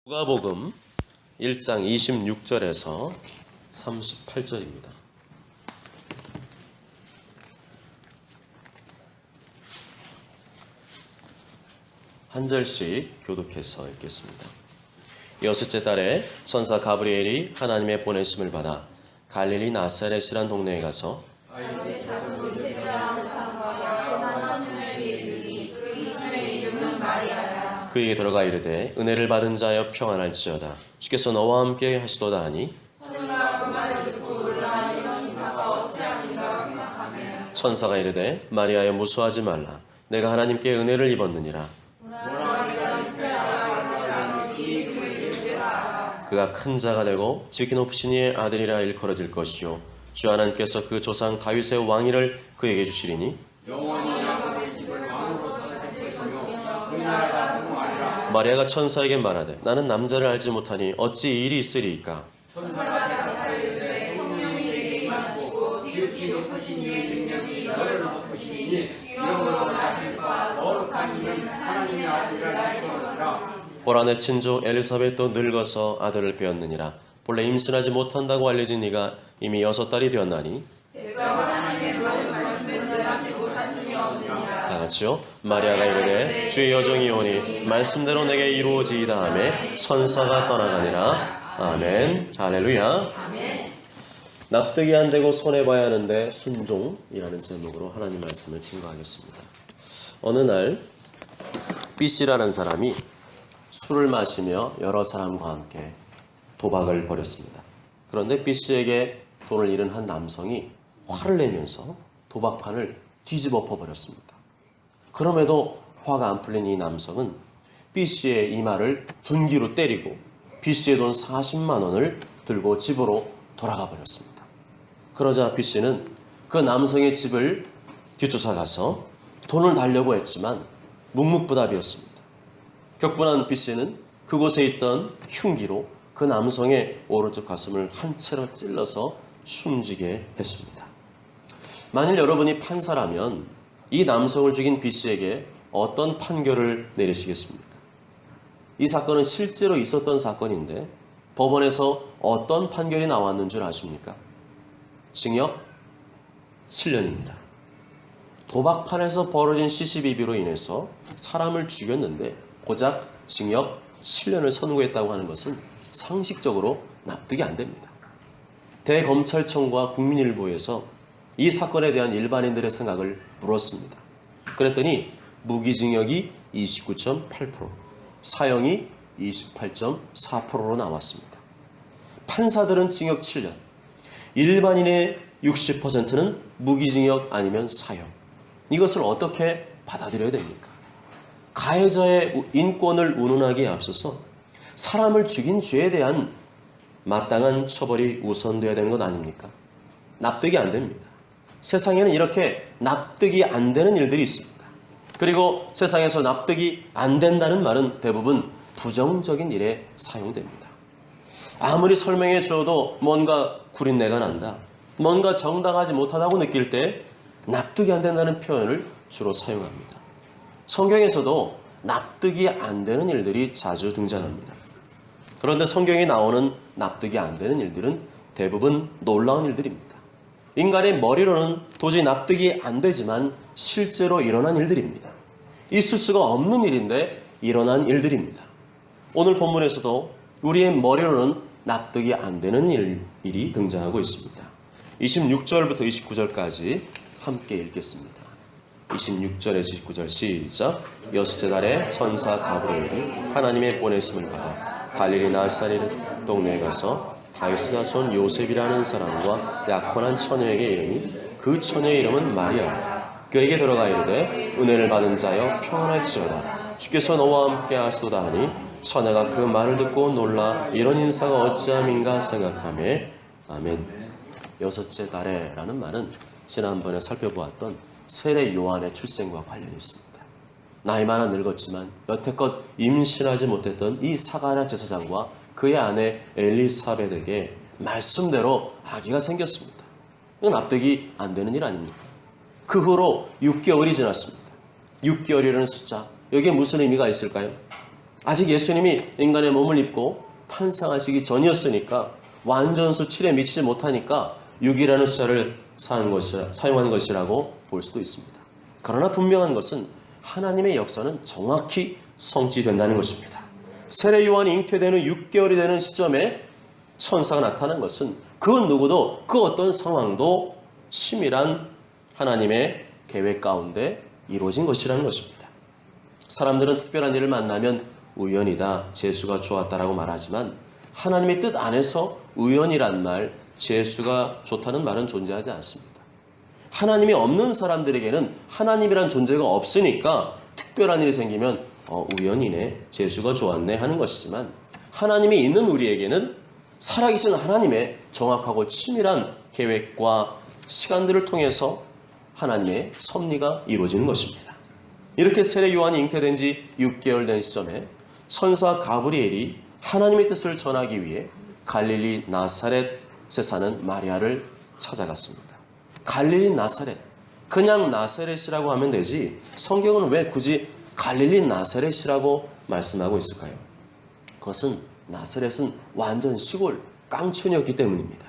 누가복음 1장 26절에서 38절입니다. 한 절씩 교독해서 읽겠습니다. 여섯째 달에 천사 가브리엘이 하나님의 보내심을 받아 갈릴리 나사렛이란 동네에 가서 그에게 들어가 이르되 은혜를 받은 자여 평안할지어다. 주께서 너와 함께 하시도다 하니 천사가 이르되 마리아여 무수하지 말라. 내가 하나님께 은혜를 입었느니라. 그가 큰 자가 되고 지극히 높으신 이의 아들이라 일컬어질 것이요 주 하나님께서 그 조상 다윗의 왕위를 그에게 주시리니 마리아가 천사에게 말하되 나는 남자를 알지 못하니 어찌 이 일이 있으리이까. 천사가 대답하여 이르되 성령이 내게 임하시고 지극히 높으신 이의 능력이 너를 덮으시니 이러므로 나실 바 거룩한 이는 하나님의 아들이라 일컬어지라. 보라 내 친조 엘리사벳도 늙어서 아들을 배었느니라. 본래 임신하지 못한다고 알려진 이가 이미 6달이 되었나니 다 같이요. 마리아가 이르되 주의 여종이 오니 말씀대로 내게 이루어지이다 하매 천사가 떠나가니라. 아멘. 할렐루야. 아멘. 납득이 안 되고 손해봐야 하는데 순종이라는 제목으로 하나님 말씀을 증거하겠습니다. 어느 날 B씨라는 사람이 술을 마시며 여러 사람과 함께 도박을 벌였습니다. 그런데 B씨에게 돈을 잃은 한 남성이 화를 내면서 도박판을 뒤집어 엎어버렸습니다. 그럼에도 화가 안 풀린 이 남성은 B씨의 이마를 둔기로 때리고 B씨의 돈 40만 원을 들고 집으로 돌아가 버렸습니다. 그러자 B씨는 그 남성의 집을 뒤쫓아가서 돈을 달려고 했지만 묵묵부답이었습니다. 격분한 B씨는 그곳에 있던 흉기로 그 남성의 오른쪽 가슴을 한 채로 찔러서 숨지게 했습니다. 만일 여러분이 판사라면 이 남성을 죽인 B씨에게 어떤 판결을 내리시겠습니까? 이 사건은 실제로 있었던 사건인데 법원에서 어떤 판결이 나왔는 줄 아십니까? 징역 7년입니다. 도박판에서 벌어진 시시비비로 인해서 사람을 죽였는데 고작 징역 7년을 선고했다고 하는 것은 상식적으로 납득이 안 됩니다. 대검찰청과 국민일보에서 이 사건에 대한 일반인들의 생각을 물었습니다. 그랬더니 무기징역이 29.8%, 사형이 28.4%로 나왔습니다. 판사들은 징역 7년, 일반인의 60%는 무기징역 아니면 사형. 이것을 어떻게 받아들여야 됩니까? 가해자의 인권을 운운하기에 앞서서 사람을 죽인 죄에 대한 마땅한 처벌이 우선되어야 되는 것 아닙니까? 납득이 안 됩니다. 세상에는 이렇게 납득이 안 되는 일들이 있습니다. 그리고 세상에서 납득이 안 된다는 말은 대부분 부정적인 일에 사용됩니다. 아무리 설명해 주어도 뭔가 구린내가 난다, 뭔가 정당하지 못하다고 느낄 때 납득이 안 된다는 표현을 주로 사용합니다. 성경에서도 납득이 안 되는 일들이 자주 등장합니다. 그런데 성경에 나오는 납득이 안 되는 일들은 대부분 놀라운 일들입니다. 인간의 머리로는 도저히 납득이 안 되지만 실제로 일어난 일들입니다. 있을 수가 없는 일인데 일어난 일들입니다. 오늘 본문에서도 우리의 머리로는 납득이 안 되는 일이 등장하고 있습니다. 26절부터 29절까지 함께 읽겠습니다. 26절에서 29절 시작. 여섯째 달에 천사 가브리엘이 하나님의 보내심을 받아 갈릴리 나사렛 동네에 가서 다윗의 자손 요셉이라는 사람과 약혼한 처녀에게 이르니 그 처녀의 이름은 마리아. 그에게 들어가 이르되 은혜를 받은 자여 평안할지어다. 주께서 너와 함께 하시도다 하니 처녀가 그 말을 듣고 놀라 이런 인사가 어찌함인가 생각하매 아멘. 여섯째 달에 라는 말은 지난번에 살펴보았던 세례 요한의 출생과 관련이 있습니다. 나이 많아 늙었지만 여태껏 임신하지 못했던 이 사가랴 제사장과 그의 아내 엘리사벳에게 말씀대로 아기가 생겼습니다. 이건 납득이 안 되는 일 아닙니까? 그 후로 6개월이 지났습니다. 6개월이라는 숫자, 여기에 무슨 의미가 있을까요? 아직 예수님이 인간의 몸을 입고 탄생하시기 전이었으니까 완전수치에 미치지 못하니까 6이라는 숫자를 사용한 것이라고 볼 수도 있습니다. 그러나 분명한 것은 하나님의 역사는 정확히 성취된다는 것입니다. 세례 요한이 잉태되는 6개월이 되는 시점에 천사가 나타난 것은 그 누구도 그 어떤 상황도 치밀한 하나님의 계획 가운데 이루어진 것이라는 것입니다. 사람들은 특별한 일을 만나면 우연이다, 재수가 좋았다라고 말하지만 하나님의 뜻 안에서 우연이란 말, 재수가 좋다는 말은 존재하지 않습니다. 하나님이 없는 사람들에게는 하나님이란 존재가 없으니까 특별한 일이 생기면 우연이네, 재수가 좋았네 하는 것이지만 하나님이 있는 우리에게는 살아계신 하나님의 정확하고 치밀한 계획과 시간들을 통해서 하나님의 섭리가 이루어지는 것입니다. 이렇게 세례 요한이 잉태된 지 6개월 된 시점에 천사 가브리엘이 하나님의 뜻을 전하기 위해 갈릴리 나사렛에 사는 마리아를 찾아갔습니다. 갈릴리 나사렛, 그냥 나사렛이라고 하면 되지 성경은 왜 굳이 갈릴리 나사렛이라고 말씀하고 있을까요? 그것은 나사렛은 완전 시골 깡촌이었기 때문입니다.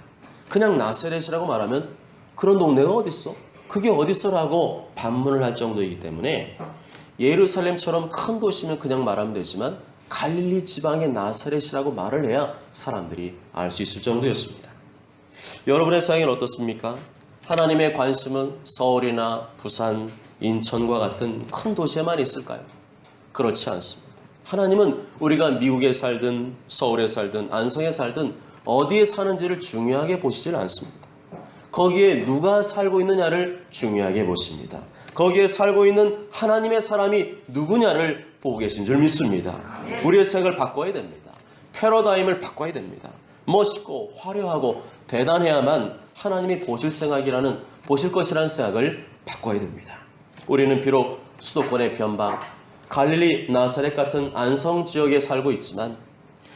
그냥 나사렛이라고 말하면 그런 동네가 어딨어? 그게 어딨어라고 반문을 할 정도이기 때문에 예루살렘처럼 큰 도시면 그냥 말하면 되지만 갈릴리 지방의 나사렛이라고 말을 해야 사람들이 알 수 있을 정도였습니다. 여러분의 생각은 어떻습니까? 하나님의 관심은 서울이나 부산, 인천과 같은 큰 도시에만 있을까요? 그렇지 않습니다. 하나님은 우리가 미국에 살든 서울에 살든 안성에 살든 어디에 사는지를 중요하게 보시질 않습니다. 거기에 누가 살고 있느냐를 중요하게 보십니다. 거기에 살고 있는 하나님의 사람이 누구냐를 보고 계신 줄 믿습니다. 우리의 생각을 바꿔야 됩니다. 패러다임을 바꿔야 됩니다. 멋있고 화려하고 대단해야만 하나님이 보실 것이라는 생각을 바꿔야 됩니다. 우리는 비록 수도권의 변방, 갈릴리 나사렛 같은 안성 지역에 살고 있지만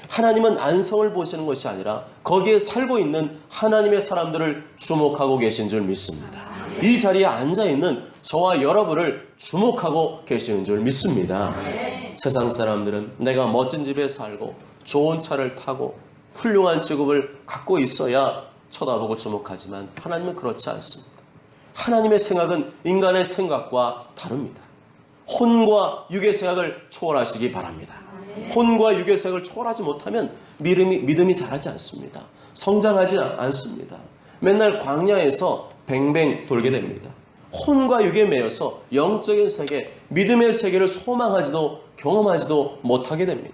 하나님은 안성을 보시는 것이 아니라 거기에 살고 있는 하나님의 사람들을 주목하고 계신 줄 믿습니다. 이 자리에 앉아있는 저와 여러분을 주목하고 계시는 줄 믿습니다. 세상 사람들은 내가 멋진 집에 살고 좋은 차를 타고 훌륭한 직업을 갖고 있어야 쳐다보고 주목하지만 하나님은 그렇지 않습니다. 하나님의 생각은 인간의 생각과 다릅니다. 혼과 육의 생각을 초월하시기 바랍니다. 혼과 육의 생각을 초월하지 못하면 믿음이 자라지 않습니다. 성장하지 않습니다. 맨날 광야에서 뱅뱅 돌게 됩니다. 혼과 육에 매여서 영적인 세계, 믿음의 세계를 소망하지도 경험하지도 못하게 됩니다.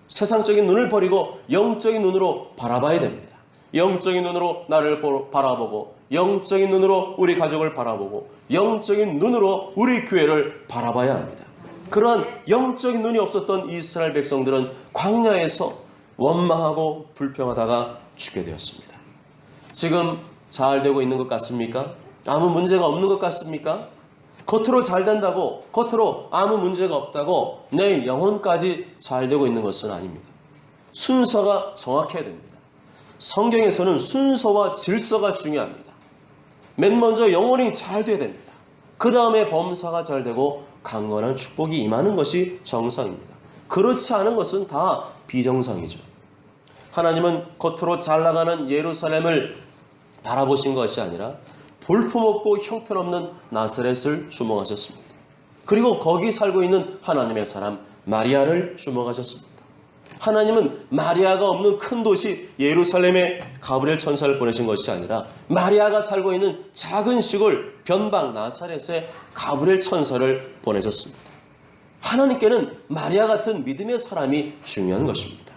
세상적인 눈을 버리고 영적인 눈으로 바라봐야 됩니다. 영적인 눈으로 나를 바라보고 영적인 눈으로 우리 가족을 바라보고 영적인 눈으로 우리 교회를 바라봐야 합니다. 그러한 영적인 눈이 없었던 이스라엘 백성들은 광야에서 원망하고 불평하다가 죽게 되었습니다. 지금 잘 되고 있는 것 같습니까? 아무 문제가 없는 것 같습니까? 겉으로 잘 된다고, 겉으로 아무 문제가 없다고 내 영혼까지 잘 되고 있는 것은 아닙니다. 순서가 정확해야 됩니다. 성경에서는 순서와 질서가 중요합니다. 맨 먼저 영혼이 잘 돼야 됩니다. 그 다음에 범사가 잘 되고 강건한 축복이 임하는 것이 정상입니다. 그렇지 않은 것은 다 비정상이죠. 하나님은 겉으로 잘 나가는 예루살렘을 바라보신 것이 아니라 볼품없고 형편없는 나사렛을 주목하셨습니다. 그리고 거기 살고 있는 하나님의 사람 마리아를 주목하셨습니다. 하나님은 마리아가 없는 큰 도시 예루살렘에 가브리엘 천사를 보내신 것이 아니라 마리아가 살고 있는 작은 시골 변방 나사렛에 가브리엘 천사를 보내셨습니다. 하나님께는 마리아 같은 믿음의 사람이 중요한 것입니다.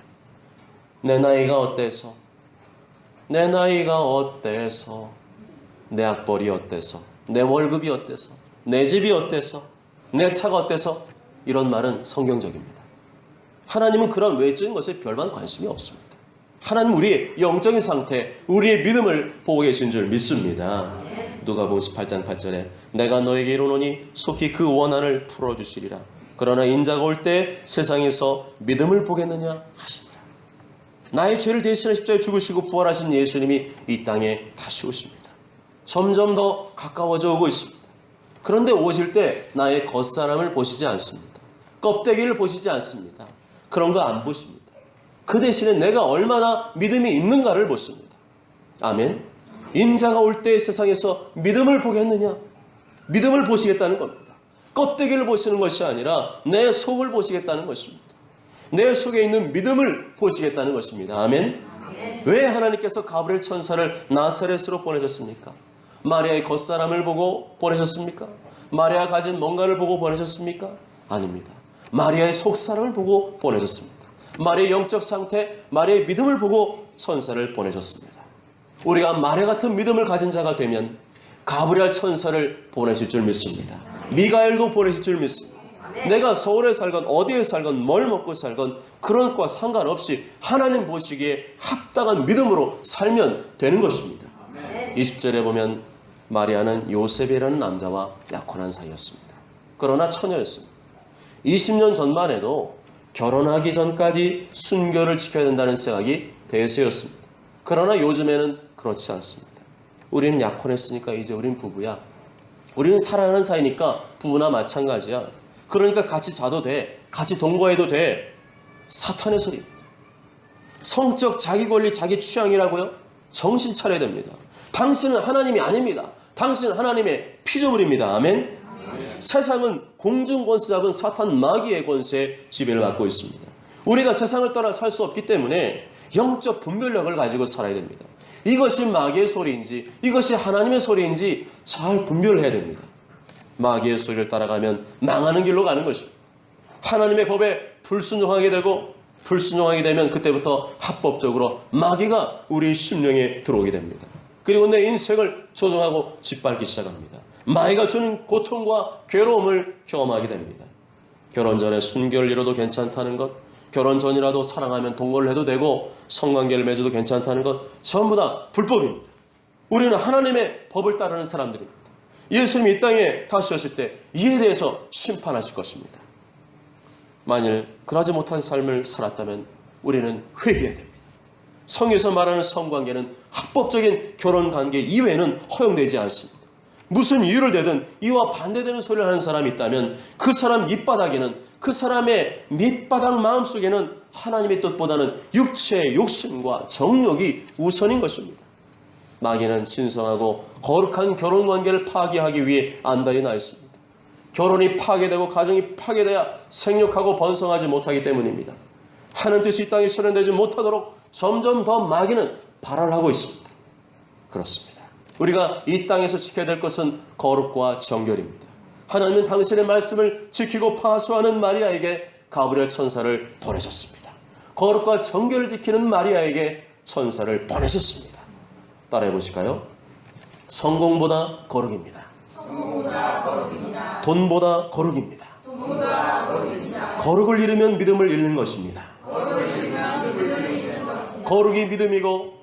내 나이가 어때서? 내 나이가 어때서? 내 학벌이 어때서? 내 월급이 어때서? 내 집이 어때서? 내 차가 어때서? 이런 말은 성경적입니다. 하나님은 그런 외적인 것에 별반 관심이 없습니다. 하나님은 우리의 영적인 상태, 우리의 믿음을 보고 계신 줄 믿습니다. 누가복음 18장 8절에 내가 너에게 이르노니 속히 그 원한을 풀어주시리라. 그러나 인자가 올 때 세상에서 믿음을 보겠느냐 하시니라. 나의 죄를 대신해 십자가에 죽으시고 부활하신 예수님이 이 땅에 다시 오십니다. 점점 더 가까워져 오고 있습니다. 그런데 오실 때 나의 겉사람을 보시지 않습니다. 껍데기를 보시지 않습니다. 그런 거 안 보십니다. 그 대신에 내가 얼마나 믿음이 있는가를 보십니다. 아멘. 인자가 올 때 세상에서 믿음을 보겠느냐? 믿음을 보시겠다는 겁니다. 껍데기를 보시는 것이 아니라 내 속을 보시겠다는 것입니다. 내 속에 있는 믿음을 보시겠다는 것입니다. 아멘. 왜 하나님께서 가브리엘 천사를 나사렛으로 보내셨습니까? 마리아의 겉사람을 보고 보내셨습니까? 마리아가 가진 뭔가를 보고 보내셨습니까? 아닙니다. 마리아의 속사람을 보고 보내셨습니다. 마리아의 영적 상태, 마리아의 믿음을 보고 천사를 보내셨습니다. 우리가 마리아 같은 믿음을 가진 자가 되면 가브리엘 천사를 보내실 줄 믿습니다. 미가엘도 보내실 줄 믿습니다. 내가 서울에 살건 어디에 살건 뭘 먹고 살건 그런 것과 상관없이 하나님 보시기에 합당한 믿음으로 살면 되는 것입니다. 20절에 보면 마리아는 요셉이라는 남자와 약혼한 사이였습니다. 그러나 처녀였습니다. 20년 전만 해도 결혼하기 전까지 순결을 지켜야 된다는 생각이 대세였습니다. 그러나 요즘에는 그렇지 않습니다. 우리는 약혼했으니까 이제 우린 부부야. 우리는 사랑하는 사이니까 부부나 마찬가지야. 그러니까 같이 자도 돼. 같이 동거해도 돼. 사탄의 소리입니다. 성적 자기 권리, 자기 취향이라고요? 정신 차려야 됩니다. 당신은 하나님이 아닙니다. 당신은 하나님의 피조물입니다. 아멘. 세상은 공중권세 잡은 사탄 마귀의 권세에 지배를 받고 있습니다. 우리가 세상을 떠나 살 수 없기 때문에 영적 분별력을 가지고 살아야 됩니다. 이것이 마귀의 소리인지 이것이 하나님의 소리인지 잘 분별을 해야 됩니다. 마귀의 소리를 따라가면 망하는 길로 가는 것입니다. 하나님의 법에 불순종하게 되고 불순종하게 되면 그때부터 합법적으로 마귀가 우리 심령에 들어오게 됩니다. 그리고 내 인생을 조종하고 짓밟기 시작합니다. 마귀가 주는 고통과 괴로움을 경험하게 됩니다. 결혼 전에 순결을 이뤄도 괜찮다는 것, 결혼 전이라도 사랑하면 동거를 해도 되고 성관계를 맺어도 괜찮다는 것 전부 다 불법입니다. 우리는 하나님의 법을 따르는 사람들입니다. 예수님이 이 땅에 다시 오실 때 이에 대해서 심판하실 것입니다. 만일 그러지 못한 삶을 살았다면 우리는 회개해야 됩니다. 성경에서 말하는 성관계는 합법적인 결혼관계 이외에는 허용되지 않습니다. 무슨 이유를 대든 이와 반대되는 소리를 하는 사람이 있다면 그 사람 밑바닥에는 그 사람의 밑바닥 마음속에는 하나님의 뜻보다는 육체의 욕심과 정욕이 우선인 것입니다. 마귀는 신성하고 거룩한 결혼관계를 파괴하기 위해 안달이 나 있습니다. 결혼이 파괴되고 가정이 파괴돼야 생육하고 번성하지 못하기 때문입니다. 하나님 뜻이 이 땅에 실현되지 못하도록 점점 더 마귀는 발화를 하고 있습니다. 그렇습니다. 우리가 이 땅에서 지켜야 될 것은 거룩과 정결입니다. 하나님은 당신의 말씀을 지키고 파수하는 마리아에게 가브리엘 천사를 보내셨습니다. 거룩과 정결을 지키는 마리아에게 천사를 보내셨습니다. 따라해 보실까요? 성공보다 거룩입니다. 돈보다 거룩입니다. 거룩을 잃으면 믿음을 잃는 것입니다. 거룩이 믿음이고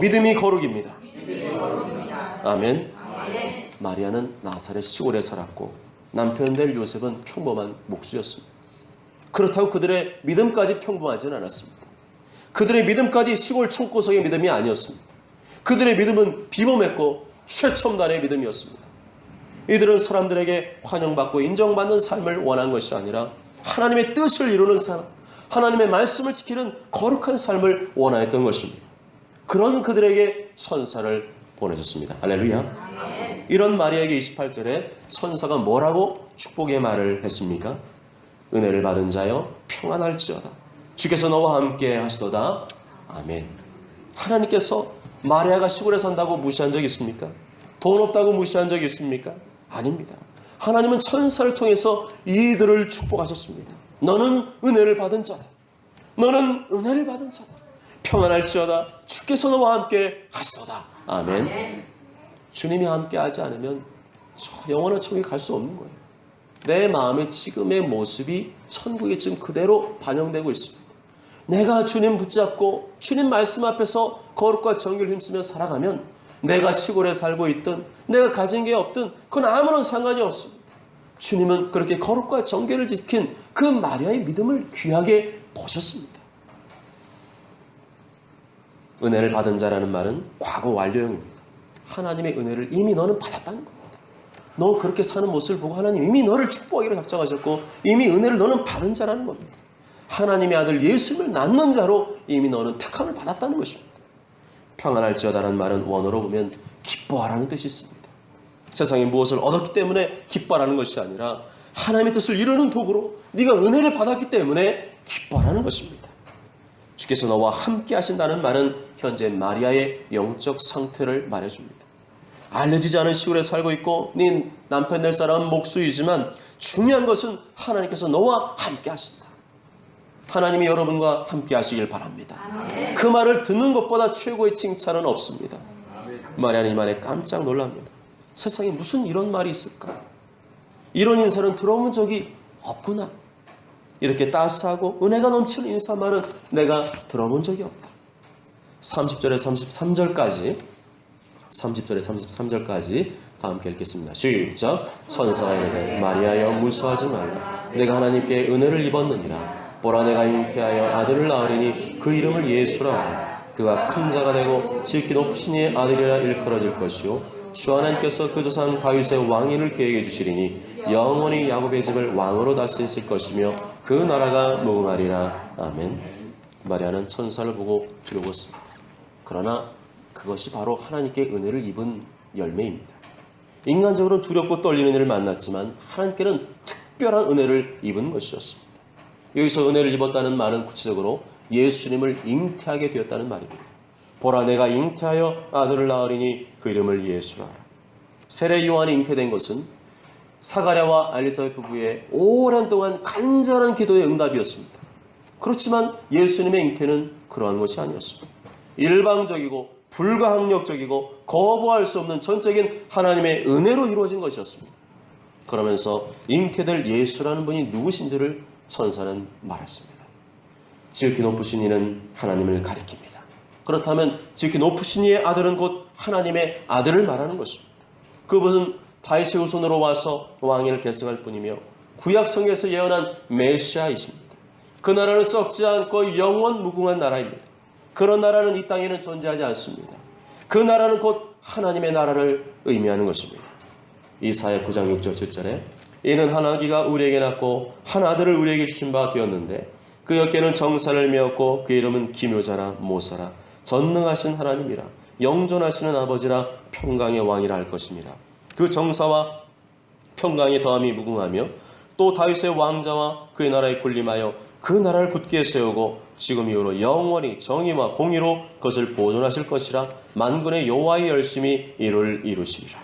믿음이 거룩입니다. 아멘. 마리아는 나사렛 시골에 살았고 남편 될 요셉은 평범한 목수였습니다. 그렇다고 그들의 믿음까지 평범하지는 않았습니다. 그들의 믿음까지 시골 총구석의 믿음이 아니었습니다. 그들의 믿음은 비범했고 최첨단의 믿음이었습니다. 이들은 사람들에게 환영받고 인정받는 삶을 원한 것이 아니라 하나님의 뜻을 이루는 삶, 하나님의 말씀을 지키는 거룩한 삶을 원하였던 것입니다. 그런 그들에게 천사를 보내줬습니다. 할렐루야. 이런 마리아에게 28절에 천사가 뭐라고 축복의 말을 했습니까? 은혜를 받은 자여 평안할지어다. 주께서 너와 함께 하시도다. 아멘. 하나님께서 마리아가 시골에 산다고 무시한 적이 있습니까? 돈 없다고 무시한 적이 있습니까? 아닙니다. 하나님은 천사를 통해서 이들을 축복하셨습니다. 너는 은혜를 받은 자다. 너는 은혜를 받은 자다. 평안할지어다. 주께서 너와 함께 하시도다. 아멘. 주님이 함께 하지 않으면 영원한 천국에 갈 수 없는 거예요. 내 마음의 지금의 모습이 천국에 지금 그대로 반영되고 있습니다. 내가 주님 붙잡고 주님 말씀 앞에서 거룩과 정결을 힘쓰며 살아가면 내가 시골에 살고 있든 내가 가진 게 없든 그건 아무런 상관이 없습니다. 주님은 그렇게 거룩과 정결을 지킨 그 마리아의 믿음을 귀하게 보셨습니다. 은혜를 받은 자라는 말은 과거 완료형입니다. 하나님의 은혜를 이미 너는 받았다는 겁니다. 너 그렇게 사는 모습을 보고 하나님 이미 너를 축복하기로 작정하셨고 이미 은혜를 너는 받은 자라는 겁니다. 하나님의 아들 예수님을 낳는 자로 이미 너는 택함을 받았다는 것입니다. 평안할지어다라는 말은 원어로 보면 기뻐하라는 뜻이 있습니다. 세상에 무엇을 얻었기 때문에 기뻐하라는 것이 아니라 하나님의 뜻을 이루는 도구로 네가 은혜를 받았기 때문에 기뻐하라는 것입니다. 주께서 너와 함께 하신다는 말은 현재 마리아의 영적 상태를 말해줍니다. 알려지지 않은 시골에 살고 있고 네 남편 될 사람은 목수이지만 중요한 것은 하나님께서 너와 함께 하신다. 하나님이 여러분과 함께 하시길 바랍니다. 아멘. 그 말을 듣는 것보다 최고의 칭찬은 없습니다. 마리아는 이 말에 깜짝 놀랍니다. 세상에 무슨 이런 말이 있을까? 이런 인사는 들어본 적이 없구나. 이렇게 따스하고 은혜가 넘치는 인사말은 내가 들어본 적이 없다. 30절에 33절까지 다 함께 읽겠습니다. 시작. 천사가 이르되 마리아여 무수하지 말라. 내가 하나님께 은혜를 입었느니라. 보라 내가 잉태하여 아들을 낳으리니 그 이름을 예수라 하라. 그가 큰 자가 되고 지극히 높으신 이의 아들이라 일컬어질 것이요 주 하나님께서 그 조상 다윗의 왕위를 계획해 주시리니 영원히 야곱의 집을 왕으로 다스리실 것이며 그 나라가 무궁하리라. 아멘. 마리아는 천사를 보고 두려웠습니다. 그러나 그것이 바로 하나님께 은혜를 입은 열매입니다. 인간적으로 두렵고 떨리는 일을 만났지만 하나님께는 특별한 은혜를 입은 것이었습니다. 여기서 은혜를 입었다는 말은 구체적으로 예수님을 잉태하게 되었다는 말입니다. 보라 내가 잉태하여 아들을 낳으리니 그 이름을 예수라 하라. 세례 요한이 잉태된 것은 사가랴와 엘리사벳 부부의 오랜 동안 간절한 기도의 응답이었습니다. 그렇지만 예수님의 잉태는 그러한 것이 아니었습니다. 일방적이고 불가항력적이고 거부할 수 없는 전적인 하나님의 은혜로 이루어진 것이었습니다. 그러면서 잉태될 예수라는 분이 누구신지를 천사는 말했습니다. 지극히 높으신 이는 하나님을 가리킵니다. 그렇다면 지극히 높으신 이의 아들은 곧 하나님의 아들을 말하는 것입니다. 그분은 다윗의 후손으로 와서 왕위를 계승할 뿐이며 구약성에서 예언한 메시아이십니다. 그 나라는 썩지 않고 영원 무궁한 나라입니다. 그런 나라는 이 땅에는 존재하지 않습니다. 그 나라는 곧 하나님의 나라를 의미하는 것입니다. 이사야 9장 6절 7절에 이는 한 아기가 우리에게 낳고 한 아들을 우리에게 주신 바 되었는데 그 어깨는 정사를 메었고 그 이름은 기묘자라 모사라 전능하신 하나님이라 영존하시는 아버지라 평강의 왕이라 할 것입니다. 그 정사와 평강의 더함이 무궁하며 또 다윗의 왕자와 그의 나라에 군림하여 그 나라를 굳게 세우고 지금 이후로 영원히 정의와 공의로 그것을 보존하실 것이라 만군의 여호와의 열심히 이를 이루시리라.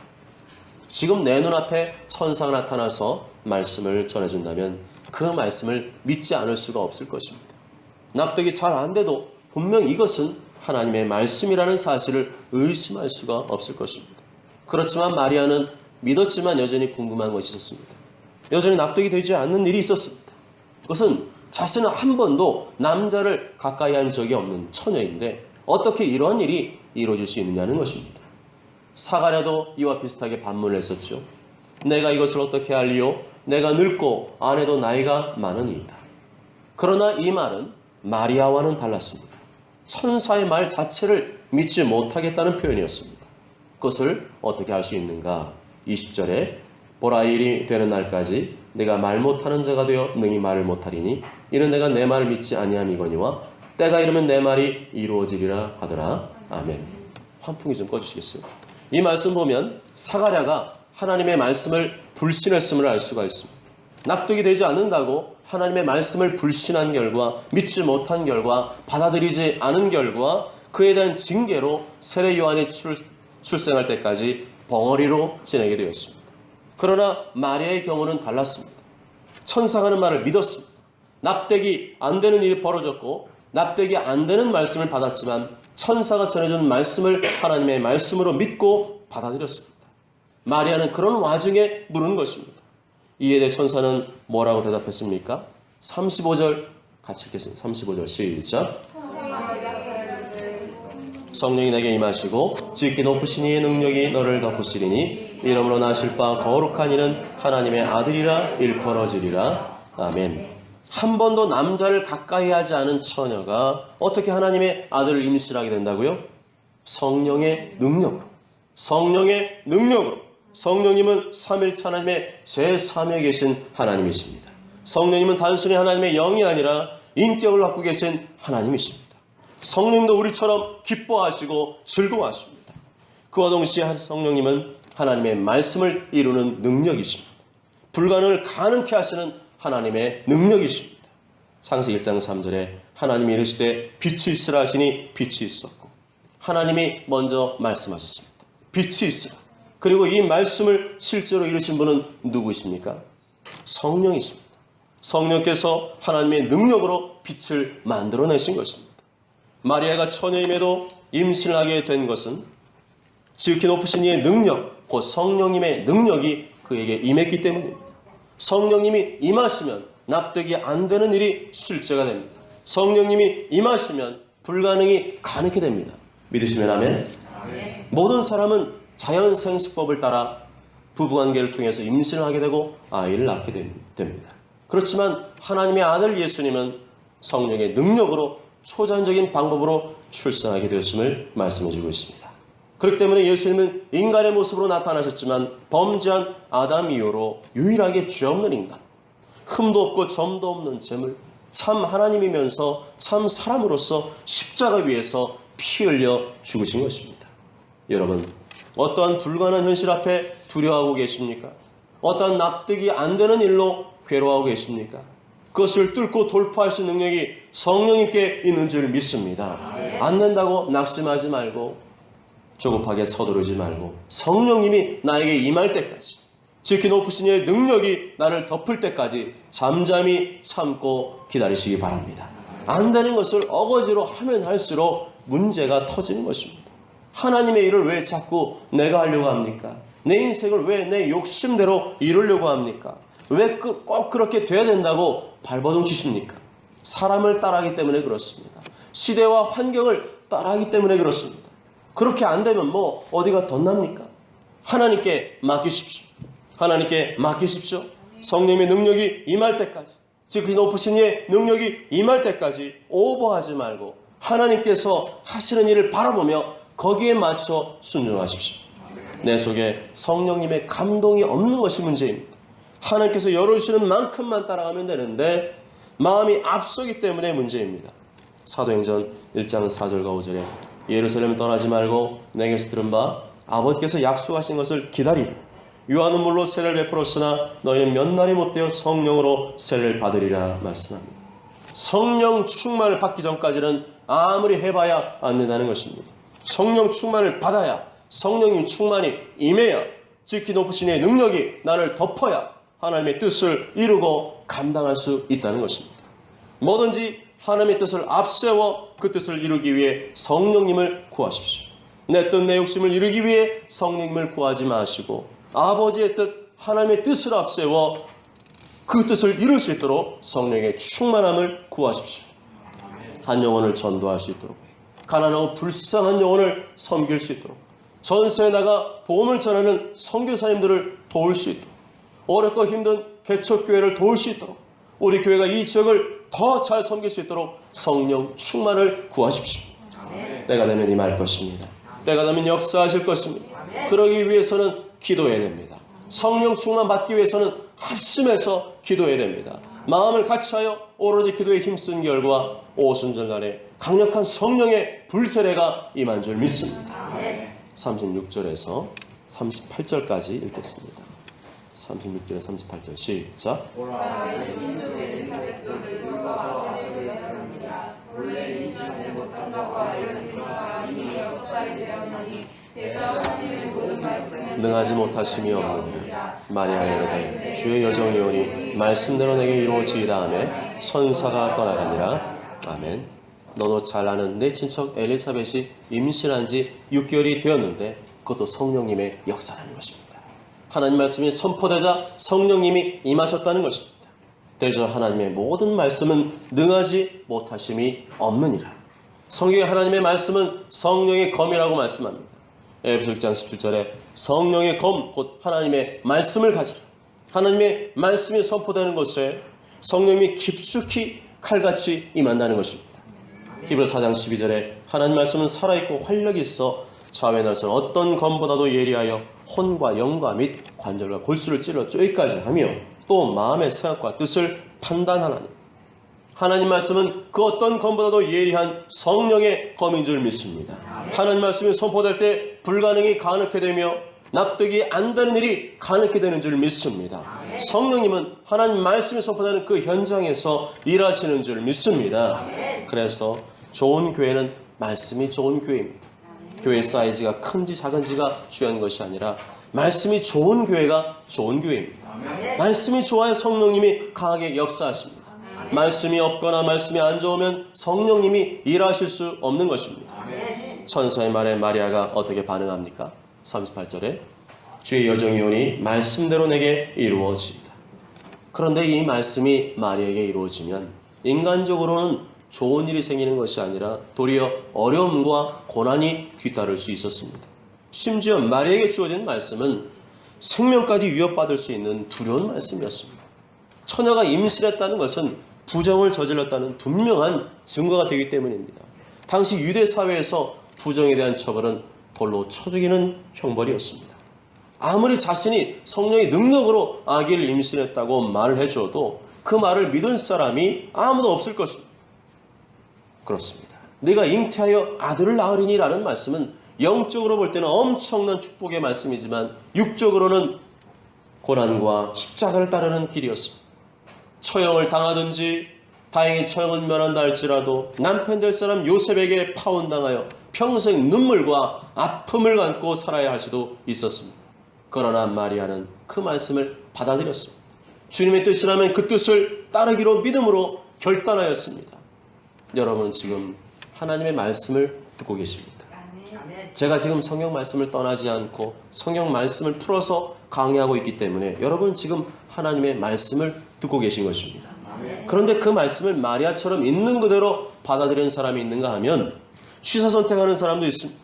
지금 내 눈앞에 천사가 나타나서 말씀을 전해준다면 그 말씀을 믿지 않을 수가 없을 것입니다. 납득이 잘 안 돼도 분명 이것은 하나님의 말씀이라는 사실을 의심할 수가 없을 것입니다. 그렇지만 마리아는 믿었지만 여전히 궁금한 것이 있었습니다. 여전히 납득이 되지 않는 일이 있었습니다. 그것은 자신은 한 번도 남자를 가까이 한 적이 없는 처녀인데 어떻게 이러한 일이 이루어질 수 있느냐는 것입니다. 사가랴도 이와 비슷하게 반문을 했었죠. 내가 이것을 어떻게 알리요? 내가 늙고 아내도 나이가 많으니이다. 그러나 이 말은 마리아와는 달랐습니다. 천사의 말 자체를 믿지 못하겠다는 표현이었습니다. 그것을 어떻게 할 수 있는가? 20절에 보라 일이 되는 날까지 내가 말 못하는 자가 되어 능히 말을 못하리니 이는 내가 내 말을 믿지 아니함이거니와 때가 이르면 내 말이 이루어지리라 하더라. 아멘. 환풍기 좀 꺼주시겠어요? 이 말씀 보면 사가랴가 하나님의 말씀을 불신했음을 알 수가 있습니다. 납득이 되지 않는다고 하나님의 말씀을 불신한 결과, 믿지 못한 결과, 받아들이지 않은 결과 그에 대한 징계로 세례 요한이 출생할 때까지 벙어리로 지내게 되었습니다. 그러나 마리아의 경우는 달랐습니다. 천사가 하는 말을 믿었습니다. 납득이 안 되는 일이 벌어졌고 납득이 안 되는 말씀을 받았지만 천사가 전해준 말씀을 하나님의 말씀으로 믿고 받아들였습니다. 마리아는 그런 와중에 물은 것입니다. 이에 대해 천사는 뭐라고 대답했습니까? 35절 같이 읽겠습니다. 35절 시작. 성령이 내게 임하시고 지극히 높으신 이의 능력이 너를 덮으시리니 이름으로 나실 바 거룩한 이는 하나님의 아들이라 일컬어지리라. 아멘. 한 번도 남자를 가까이 하지 않은 처녀가 어떻게 하나님의 아들을 임신하게 된다고요? 성령의 능력으로. 성령의 능력으로. 성령님은 삼일체 하나님의 제3에 계신 하나님이십니다. 성령님은 단순히 하나님의 영이 아니라 인격을 갖고 계신 하나님이십니다. 성령님도 우리처럼 기뻐하시고 즐거워하십니다. 그와 동시에 성령님은 하나님의 말씀을 이루는 능력이십니다. 불가능을 가능케 하시는 하나님의 능력이십니다. 창세기 1장 3절에 하나님이 이르시되 빛이 있으라 하시니 빛이 있었고, 하나님이 먼저 말씀하셨습니다. 빛이 있으라. 그리고 이 말씀을 실제로 이루신 분은 누구이십니까? 성령이십니다. 성령께서 하나님의 능력으로 빛을 만들어내신 것입니다. 마리아가 처녀임에도 임신을 하게 된 것은 지극히 높으신 이의 능력, 곧 성령님의 능력이 그에게 임했기 때문입니다. 성령님이 임하시면 납득이 안 되는 일이 실제가 됩니다. 성령님이 임하시면 불가능이 가능하게 됩니다. 믿으시면 아멘. 모든 사람은 자연생식법을 따라 부부관계를 통해서 임신을 하게 되고 아이를 낳게 됩니다. 그렇지만 하나님의 아들 예수님은 성령의 능력으로 초자연적인 방법으로 출산하게 되었음을 말씀해 주고 있습니다. 그렇기 때문에 예수님은 인간의 모습으로 나타나셨지만 범죄한 아담 이후로 유일하게 죄 없는 인간, 흠도 없고 점도 없는 재물, 참 하나님이면서 참 사람으로서 십자가 위에서 피 흘려 죽으신 것입니다. 여러분, 어떠한 불가능한 현실 앞에 두려워하고 계십니까? 어떠한 납득이 안 되는 일로 괴로워하고 계십니까? 그것을 뚫고 돌파할 수 있는 능력이 성령님께 있는 줄 믿습니다. 안 된다고 낙심하지 말고 조급하게 서두르지 말고 성령님이 나에게 임할 때까지, 지극히 높으신 이의 능력이 나를 덮을 때까지 잠잠히 참고 기다리시기 바랍니다. 안 되는 것을 어거지로 하면 할수록 문제가 터지는 것입니다. 하나님의 일을 왜 자꾸 내가 하려고 합니까? 내 인생을 왜 내 욕심대로 이루려고 합니까? 왜 꼭 그렇게 돼야 된다고 발버둥 치십니까? 사람을 따라하기 때문에 그렇습니다. 시대와 환경을 따라하기 때문에 그렇습니다. 그렇게 안 되면 뭐 어디가 덧납니까? 하나님께 맡기십시오. 하나님께 맡기십시오. 성령의 능력이 임할 때까지, 지극히 높으신 이의 능력이 임할 때까지 오버하지 말고 하나님께서 하시는 일을 바라보며 거기에 맞춰 순종하십시오. 내 속에 성령님의 감동이 없는 것이 문제입니다. 하나님께서 열어주시는 만큼만 따라가면 되는데 마음이 앞서기 때문에 문제입니다. 사도행전 1장 4절과 5절에 예루살렘 떠나지 말고 내게서 들은 바 아버지께서 약속하신 것을 기다리라. 요한은 물로 세례를 베풀었으나 너희는 몇 날이 못되어 성령으로 세례를 받으리라 말씀합니다. 성령 충만을 받기 전까지는 아무리 해봐야 안 된다는 것입니다. 성령 충만을 받아야, 성령님 충만이 임해야, 지극히 높으신 이의 능력이 나를 덮어야 하나님의 뜻을 이루고 감당할 수 있다는 것입니다. 뭐든지 하나님의 뜻을 앞세워 그 뜻을 이루기 위해 성령님을 구하십시오. 내 뜻, 내 욕심을 이루기 위해 성령님을 구하지 마시고 아버지의 뜻, 하나님의 뜻을 앞세워 그 뜻을 이룰 수 있도록 성령의 충만함을 구하십시오. 한 영혼을 전도할 수 있도록, 가난하고 불쌍한 영혼을 섬길 수 있도록, 전세에 나가 복음을 전하는 선교사님들을 도울 수 있도록, 어렵고 힘든 개척교회를 도울 수 있도록, 우리 교회가 이 지역을 더 잘 섬길 수 있도록 성령 충만을 구하십시오. 때가 되면 임할 것입니다. 때가 되면 역사하실 것입니다. 그러기 위해서는 기도해야 됩니다. 성령 충만 받기 위해서는 합심해서 기도해야 됩니다. 마음을 같이하여 오로지 기도에 힘쓴 결과 오순절날에 강력한 성령의 불세례가 임한 줄 믿습니다. 36절에서 38절까지 읽겠습니다. 36절에 38절 시작. 능하지 못하심이 없느니라. 마리아가 이르되 주의 여정이 오니 말씀대로 내게 이루어지이다 하매 선사가 떠나가니라. 아멘. 너도 잘 아는 내 친척 엘리사벳이 임신한 지 6개월이 되었는데 그것도 성령님의 역사라는 것입니다. 하나님 말씀이 선포되자 성령님이 임하셨다는 것입니다. 대저 하나님의 모든 말씀은 능하지 못하심이 없느니라. 성경의 하나님의 말씀은 성령의 검이라고 말씀합니다. 에베소 6장 17절에 성령의 검, 곧 하나님의 말씀을 가지라. 하나님의 말씀이 선포되는 것에 성령님이 깊숙이 칼같이 임한다는 것입니다. 히브리서 4장 12절에 하나님 말씀은 살아있고 활력이 있어 좌우의 날선 어떤 검보다도 예리하여 혼과 영과 및 관절과 골수를 찔러 쪼기까지 하며 또 마음의 생각과 뜻을 판단하나니 하나님 말씀은 그 어떤 검보다도 예리한 성령의 검인 줄 믿습니다. 하나님 말씀이 선포될 때 불가능이 가능케 되며 납득이 안 되는 일이 가능케 되는 줄 믿습니다. 성령님은 하나님 말씀이 선포되는 그 현장에서 일하시는 줄 믿습니다. 그래서 좋은 교회는 말씀이 좋은 교회입니다. 교회 사이즈가 큰지 작은지가 중요한 것이 아니라 말씀이 좋은 교회가 좋은 교회입니다. 말씀이 좋아야 성령님이 강하게 역사하십니다. 말씀이 없거나 말씀이 안 좋으면 성령님이 일하실 수 없는 것입니다. 천사의 말에 마리아가 어떻게 반응합니까? 38절에 주의 여정이 오니 말씀대로 내게 이루어지이다. 그런데 이 말씀이 마리아에게 이루어지면 인간적으로는 좋은 일이 생기는 것이 아니라 도리어 어려움과 고난이 뒤따를 수 있었습니다. 심지어 마리아에게 주어진 말씀은 생명까지 위협받을 수 있는 두려운 말씀이었습니다. 처녀가 임신했다는 것은 부정을 저질렀다는 분명한 증거가 되기 때문입니다. 당시 유대 사회에서 부정에 대한 처벌은 돌로 쳐 죽이는 형벌이었습니다. 아무리 자신이 성령의 능력으로 아기를 임신했다고 말을 해줘도 그 말을 믿은 사람이 아무도 없을 것입니다. 그렇습니다. 내가 잉태하여 아들을 낳으리니라는 말씀은 영적으로 볼 때는 엄청난 축복의 말씀이지만 육적으로는 고난과 십자가를 따르는 길이었습니다. 처형을 당하든지 다행히 처형은 면한다 할지라도 남편 될 사람 요셉에게 파혼당하여 평생 눈물과 아픔을 안고 살아야 할 수도 있었습니다. 그러나 마리아는 그 말씀을 받아들였습니다. 주님의 뜻이라면 그 뜻을 따르기로 믿음으로 결단하였습니다. 여러분 지금 하나님의 말씀을 듣고 계십니다. 제가 지금 성경 말씀을 떠나지 않고 성경 말씀을 풀어서 강의하고 있기 때문에 여러분 지금 하나님의 말씀을 듣고 계신 것입니다. 그런데 그 말씀을 마리아처럼 있는 그대로 받아들이는 사람이 있는가 하면 취사선택하는 사람도 있습니다.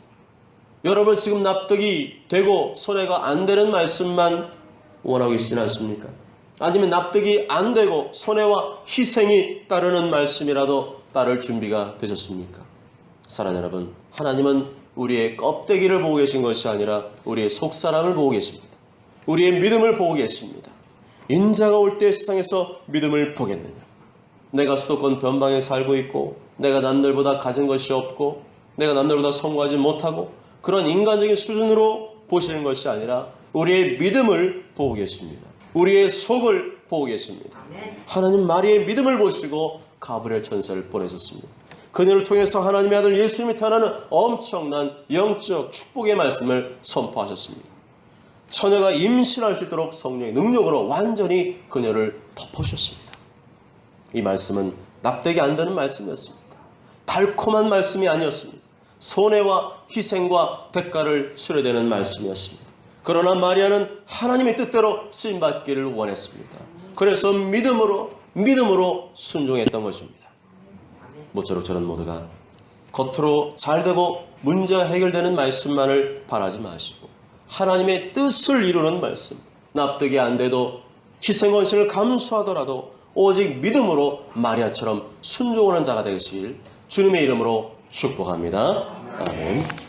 여러분 지금 납득이 되고 손해가 안 되는 말씀만 원하고 있지는 않습니까? 아니면 납득이 안 되고 손해와 희생이 따르는 말씀이라도 따를 준비가 되셨습니까? 사랑하는 여러분, 하나님은 우리의 껍데기를 보고 계신 것이 아니라 우리의 속사람을 보고 계십니다. 우리의 믿음을 보고 계십니다. 인자가 올 때 세상에서 믿음을 보겠느냐? 내가 수도권 변방에 살고 있고 내가 남들보다 가진 것이 없고 내가 남들보다 성공하지 못하고 그런 인간적인 수준으로 보시는 것이 아니라 우리의 믿음을 보고 계십니다. 우리의 속을 보고 계십니다. 하나님 마리아의 믿음을 보시고 가브리엘 천사를 보내셨습니다. 그녀를 통해서 하나님의 아들 예수님이 태어나는 엄청난 영적 축복의 말씀을 선포하셨습니다. 처녀가 임신할 수 있도록 성령의 능력으로 완전히 그녀를 덮어주셨습니다. 이 말씀은 납득이 안 되는 말씀이었습니다. 달콤한 말씀이 아니었습니다. 손해와 희생과 대가를 치러야 되는 말씀이었습니다. 그러나 마리아는 하나님의 뜻대로 쓰임받기를 원했습니다. 그래서 믿음으로 순종했던 것입니다. 모쪼록 저는 모두가 겉으로 잘되고 문제가 해결되는 말씀만을 바라지 마시고 하나님의 뜻을 이루는 말씀, 납득이 안 돼도 희생원신을 감수하더라도 오직 믿음으로 마리아처럼 순종하는 자가 되시길 주님의 이름으로 축복합니다. 아멘.